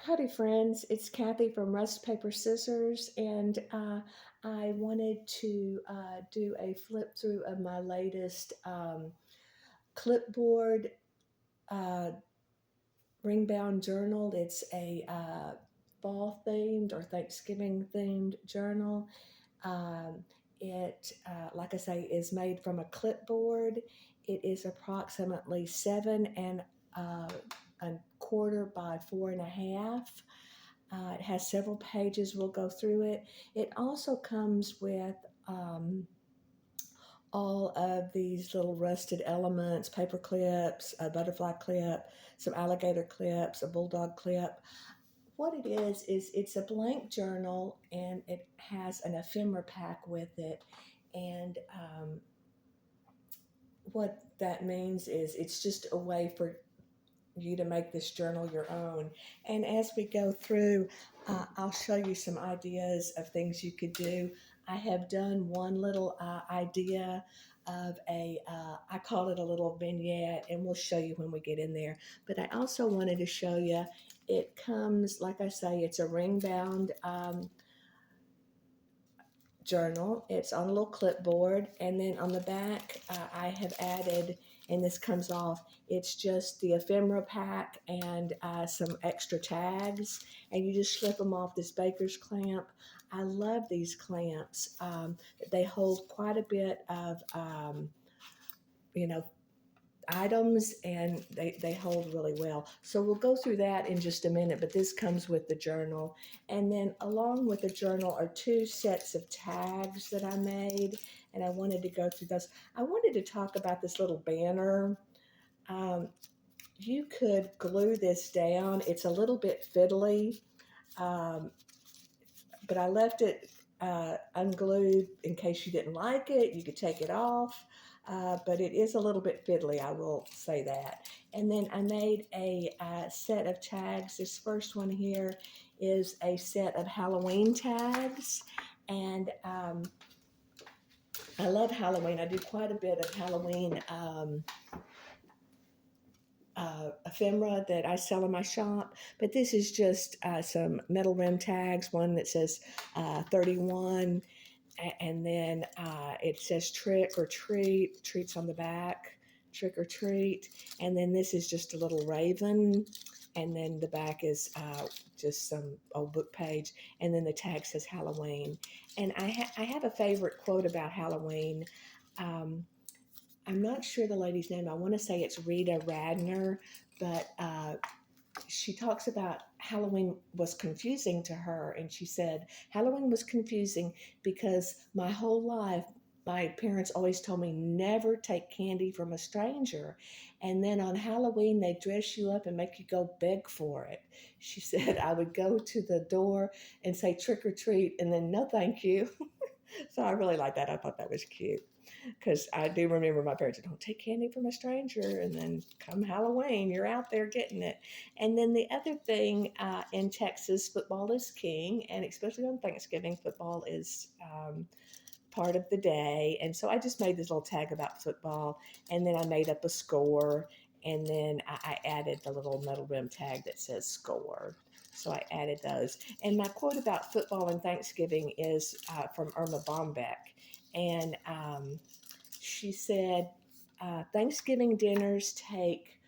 Howdy, friends. It's Kathy from Rust Paper Scissors, and I wanted to do a flip through of my latest Clipboard uh, ring bound journal. It's a fall themed or Thanksgiving themed journal. Um, like I say, is made from a clipboard. It is approximately 7 1/4 by 4 1/2. It has several pages. We'll go through it. It also comes with all of these little rusted elements, paper clips, a butterfly clip, some alligator clips, a bulldog clip. What it is it's a blank journal and it has an ephemera pack with it. And what that means is it's just a way for you to make this journal your own. And as we go through, I'll show you some ideas of things you could do. I have done one little idea of I call it a little vignette, and we'll show you when we get in there. But I also wanted to show you, it comes, like I say, it's a ring bound journal. It's on a little clipboard, and then on the back, I have added, and this comes off, it's just the ephemera pack and some extra tags, and you just slip them off this baker's clamp. I love these clamps. They hold quite a bit of, you know, items, and they hold really well. So we'll go through that in just a minute, but this comes with the journal. And then along with the journal are two sets of tags that I made, and I wanted to go through those. I wanted to talk about this little banner. Um, you could glue this down. It's a little bit fiddly, um, but I left it unglued in case you didn't like it. You could take it off. But it is a little bit fiddly, I will say that. And then I made a set of tags. This first one here is a set of Halloween tags. And I love Halloween. I do quite a bit of Halloween ephemera that I sell in my shop. But this is just some metal rim tags, one that says 31, and then it says trick or treat, treats on the back, trick or treat. And then this is just a little raven. And then the back is just some old book page. And then the tag says Halloween. And I have a favorite quote about Halloween. Um, I'm not sure the lady's name. I want to say it's Rita Radner, but she talks about Halloween was confusing to her. And she said, Halloween was confusing because my whole life, my parents always told me never take candy from a stranger. And then on Halloween, they dress you up and make you go beg for it. She said, I would go to the door and say trick or treat, and then no, thank you. So I really like that. I thought that was cute because I do remember my parents said, don't take candy from a stranger. And then come Halloween, you're out there getting it. And then the other thing in Texas, football is king. And especially on Thanksgiving, football is part of the day. And so I just made this little tag about football. And then I made up a score. And then I added the little metal rim tag that says score. So I added those. And my quote about football and Thanksgiving is from Irma Bombeck. And she said, Thanksgiving dinners take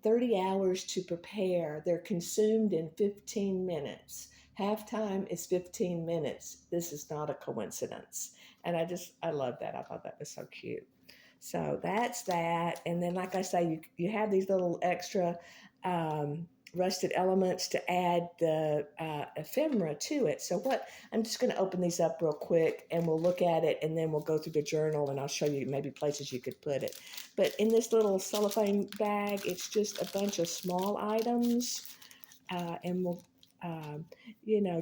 30 hours to prepare. They're consumed in 15 minutes. Halftime is 15 minutes. This is not a coincidence. And I love that. I thought that was so cute. So that's that. And then, like I say, you have these little extra rusted elements to add the ephemera to it. So I'm just going to open these up real quick and we'll look at it, and then we'll go through the journal and I'll show you maybe places you could put it. But in this little cellophane bag, it's just a bunch of small items, and we'll,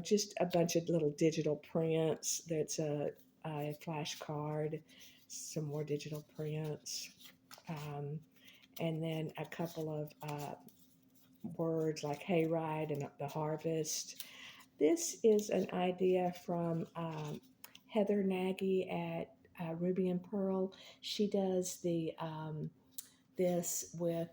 just a bunch of little digital prints. That's a flashcard, some more digital prints, and then a couple of words like hayride and the harvest. This is an idea from Heather Nagy at Ruby and Pearl. She does the this with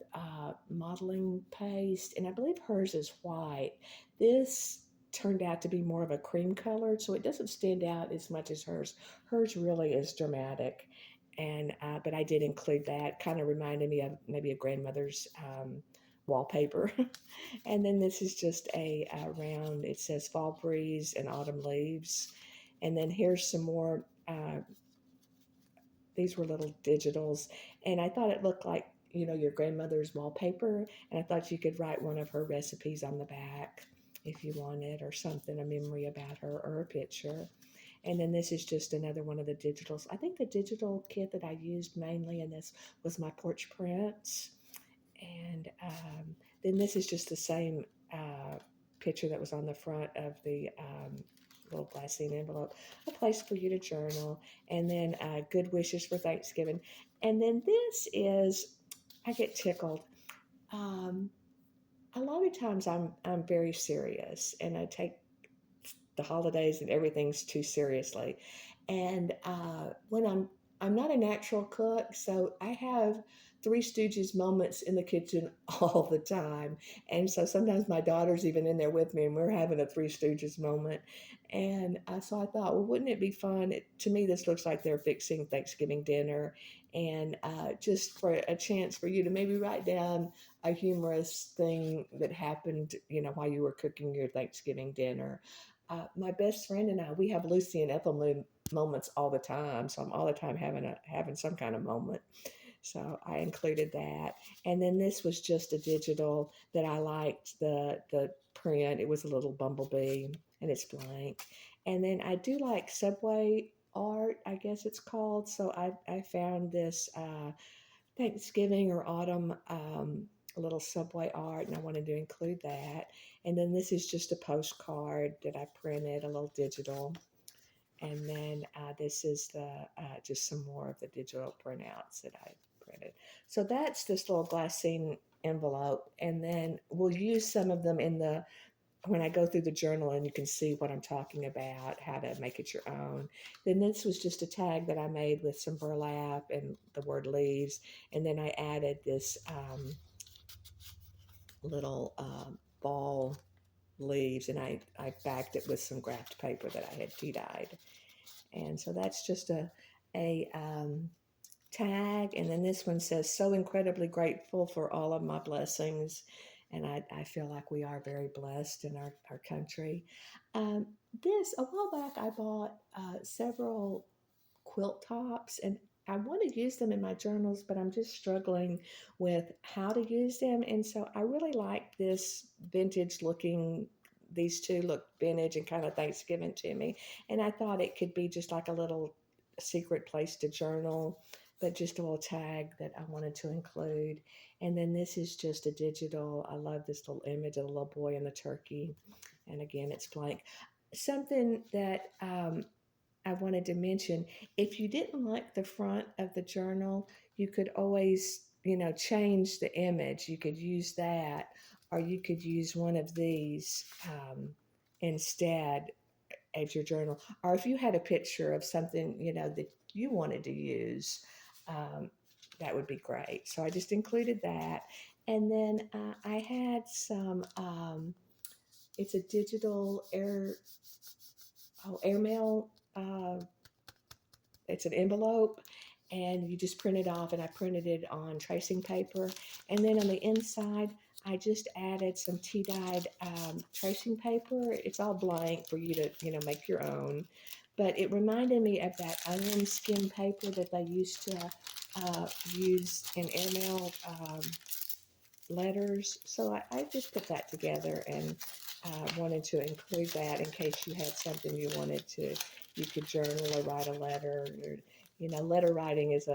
modeling paste, and I believe hers is white. This turned out to be more of a cream colored, so it doesn't stand out as much as hers. Hers really is dramatic, and but I did include that. Kind of reminded me of maybe a grandmother's wallpaper. And then this is just a round. It says fall breeze and autumn leaves, and then here's some more. These were little digitals, and I thought it looked like your grandmother's wallpaper, and I thought you could write one of her recipes on the back if you wanted, or something, a memory about her, or a picture. And then this is just another one of the digitals. I think the digital kit that I used mainly in this was my porch prints. And then this is just the same picture that was on the front of the little glassine envelope, a place for you to journal, and then good wishes for Thanksgiving. And then this is, I get tickled. Um, a lot of times I'm very serious, and I take the holidays and everything's too seriously. And when I'm not a natural cook, so I have Three Stooges moments in the kitchen all the time. And so sometimes my daughter's even in there with me, and we're having a Three Stooges moment. And so I thought, well, wouldn't it be fun? To me, this looks like they're fixing Thanksgiving dinner, and just for a chance for you to maybe write down a humorous thing that happened, while you were cooking your Thanksgiving dinner. My best friend and I, we have Lucy and Ethel Moon moments all the time. So I'm all the time having some kind of moment. So I included that. And then this was just a digital that I liked the print. It was a little bumblebee, and it's blank. And then I do like Subway art, I guess it's called. So I found this Thanksgiving or autumn a little Subway art, and I wanted to include that. And then this is just a postcard that I printed, a little digital. And then this is the just some more of the digital printouts that I printed. So that's this little glassine envelope, and then we'll use some of them in the when I go through the journal, and you can see what I'm talking about, how to make it your own. Then this was just a tag that I made with some burlap and the word leaves, and then I added this little ball leaves, and I backed it with some graphed paper that I had tea dyed. And so that's just a tag. And then this one says, so incredibly grateful for all of my blessings. And I feel like we are very blessed in our country. Um, a while back, I bought several quilt tops, and I want to use them in my journals, but I'm just struggling with how to use them. And so I really like this vintage looking, these two look vintage and kind of Thanksgiving to me. And I thought it could be just like a little secret place to journal, but just a little tag that I wanted to include. And then this is just a digital. I love this little image of the little boy and the turkey. And again, it's blank. Something that I wanted to mention, if you didn't like the front of the journal, you could always, change the image. You could use that, or you could use one of these instead as your journal. Or if you had a picture of something, that you wanted to use, um, that would be great. So I just included that. And then I had some, it's a digital airmail. It's an envelope, and you just print it off, and I printed it on tracing paper. And then on the inside, I just added some tea-dyed tracing paper. It's all blank for you to, make your own. But it reminded me of that onion skin paper that they used to use in airmail letters. So I just put that together, and wanted to include that in case you had something you wanted to, you could journal or write a letter. Or, letter writing is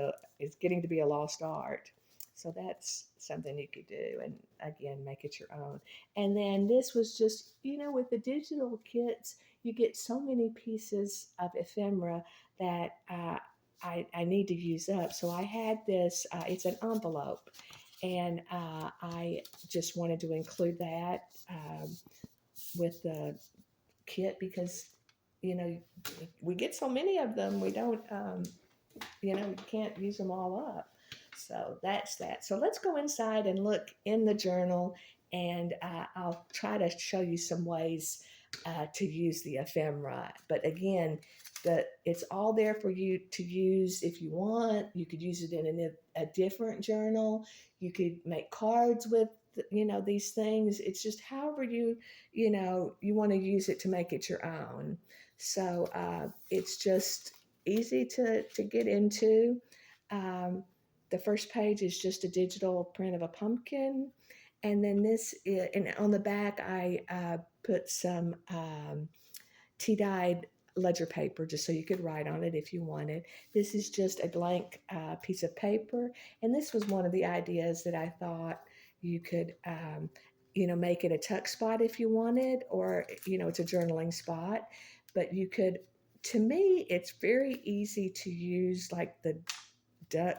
getting to be a lost art. So that's something you could do, and again, make it your own. And then this was just, with the digital kits, you get so many pieces of ephemera that I need to use up. So I had this, it's an envelope, and I just wanted to include that with the kit because we get so many of them, we don't you can't use them all up. So that's that. So let's go inside and look in the journal, and I'll try to show you some ways to use the ephemera. But again, it's all there for you to use if you want. You could use it in a different journal. You could make cards with these things. It's just however you want to use it to make it your own. So it's just easy to get into. Um, the first page is just a digital print of a pumpkin. And then and on the back, I put some tea-dyed ledger paper just so you could write on it if you wanted. This is just a blank piece of paper. And this was one of the ideas that I thought you could, make it a tuck spot if you wanted, or, it's a journaling spot. But you could, to me, it's very easy to use like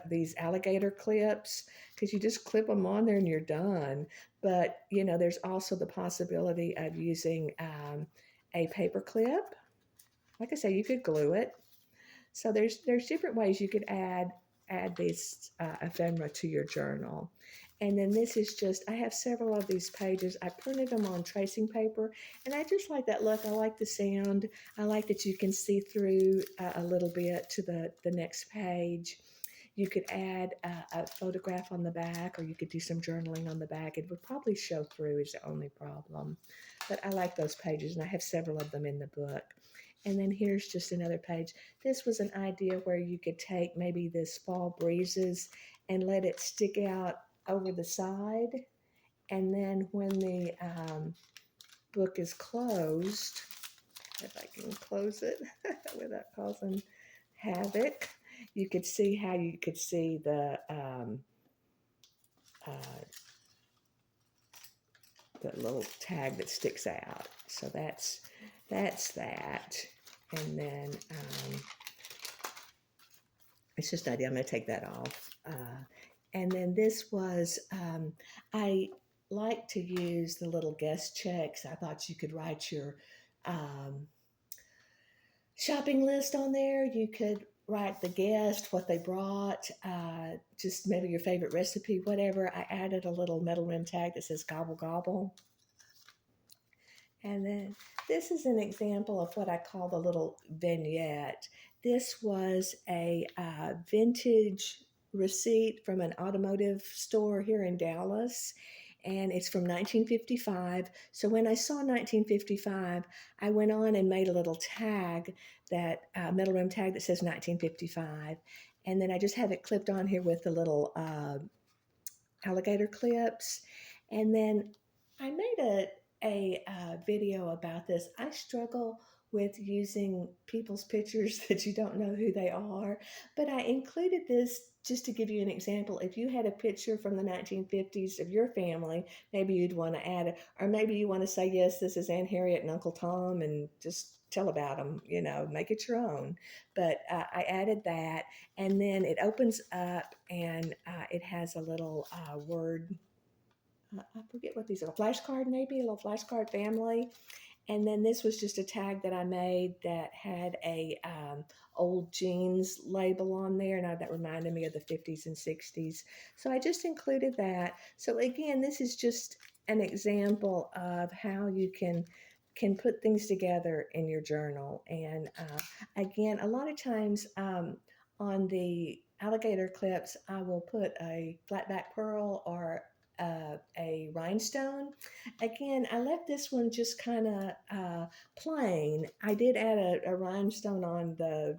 these alligator clips, because you just clip them on there and you're done. But there's also the possibility of using a paper clip. Like I say, you could glue it. So there's different ways you could add these ephemera to your journal. And then this is just, I have several of these pages. I printed them on tracing paper, and I just like that look. I like the sound. I like that you can see through a little bit to the next page. You could add a photograph on the back, or you could do some journaling on the back. It would probably show through is the only problem. But I like those pages, and I have several of them in the book. And then here's just another page. This was an idea where you could take maybe this fall breezes and let it stick out over the side. And then when the book is closed, if I can close it without causing havoc, you could see how you could see the little tag that sticks out. So that's that. And then it's just an idea. I'm going to take that off. And then this was, I like to use the little guest checks. I thought you could write your shopping list on there. You could write the guest, what they brought, just maybe your favorite recipe, whatever. I added a little metal rim tag that says gobble gobble. And then this is an example of what I call the little vignette. This was a vintage receipt from an automotive store here in Dallas, and it's from 1955. So when I saw 1955, I went on and made a little tag, that metal rim tag that says 1955, and then I just have it clipped on here with the little alligator clips. And then I made a video about this. I struggle with using people's pictures that you don't know who they are, but I included this just to give you an example. If you had a picture from the 1950s of your family, maybe you'd want to add it, or maybe you want to say, yes, this is Aunt Harriet and Uncle Tom, and just tell about them, make it your own. But I added that, and then it opens up, and it has a little word, I forget what these are, a flashcard maybe, a little flashcard family. And then this was just a tag that I made that had a old jeans label on there, and that reminded me of the 50s and 60s. So I just included that. So again, this is just an example of how you can put things together in your journal. And again, a lot of times on the alligator clips, I will put a flat back pearl or a rhinestone. Again, I left this one just kind of plain. I did add a rhinestone on the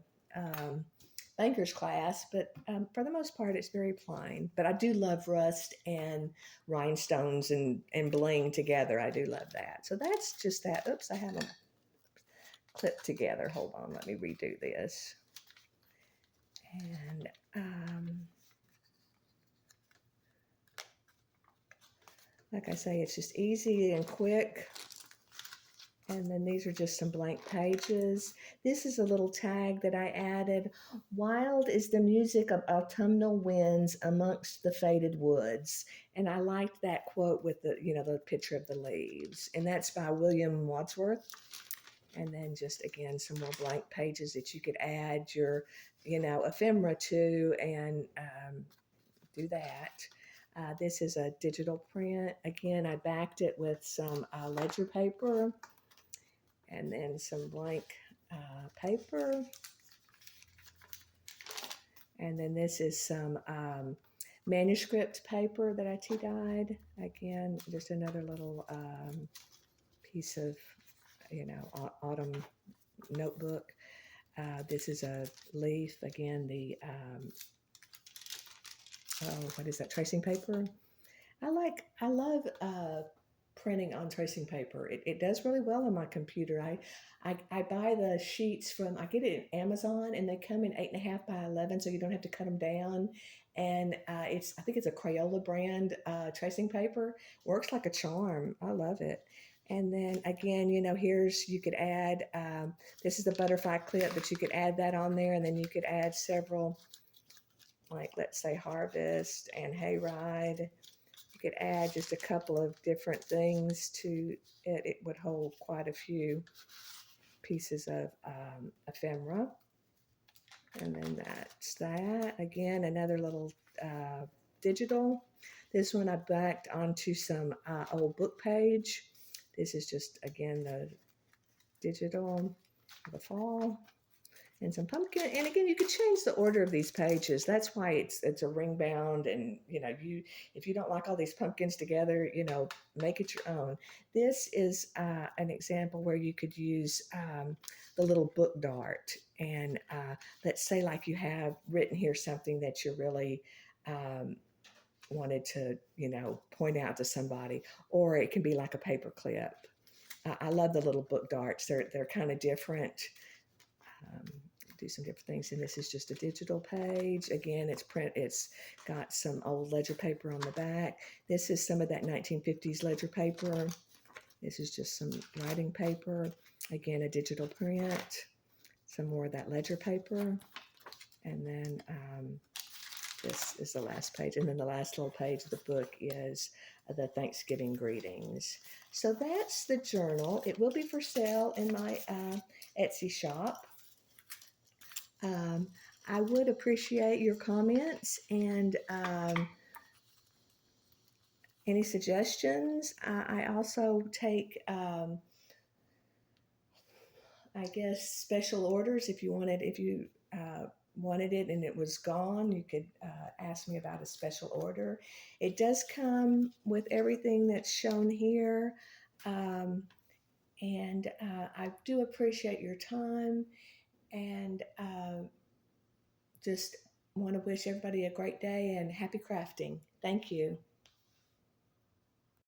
banker's class, but for the most part, it's very plain. But I do love rust and rhinestones and bling together. I do love that. So that's just that. Oops, I have them clipped together. Hold on, let me redo this. And like I say, it's just easy and quick. And then these are just some blank pages. This is a little tag that I added. Wild is the music of autumnal winds amongst the faded woods. And I liked that quote with the picture of the leaves. And that's by William Wordsworth. And then just, again, some more blank pages that you could add your, ephemera to, and do that. This is a digital print. Again, I backed it with some ledger paper and then some blank paper. And then this is some manuscript paper that I tea-dyed. Again, just another little piece of, autumn notebook. This is a leaf. Again, the, what is that, tracing paper? I love printing on tracing paper. It does really well on my computer. I buy the sheets I get it at Amazon, and they come in 8.5 by 11, so you don't have to cut them down. And I think it's a Crayola brand tracing paper. Works like a charm. I love it. And then again, you could add, this is the butterfly clip, but you could add that on there, and then you could add several, like let's say harvest and hayride. You could add just a couple of different things to it. It would hold quite a few pieces of ephemera. And then that's that. Again, another little digital. This one I backed onto some old book page. This is just, again, the digital for the fall. And some pumpkin. And again, you could change the order of these pages. That's why it's a ring bound. And if you don't like all these pumpkins together, make it your own. This is an example where you could use the little book dart. And let's say like you have written here something that you really wanted to point out to somebody, or it can be like a paper clip. I love the little book darts. They're kind of different. Do some different things, and this is just a digital page. Again, it's got some old ledger paper on the back. This is some of that 1950s ledger paper. This is just some writing paper. Again, a digital print. Some more of that ledger paper. And then this is the last page. And then the last little page of the book is the Thanksgiving greetings. So that's the journal. It will be for sale in my Etsy shop. I would appreciate your comments and any suggestions. I also take, I guess, special orders. If you wanted it and it was gone, you could ask me about a special order. It does come with everything that's shown here. And I do appreciate your time, and just want to wish everybody a great day and happy crafting. Thank you.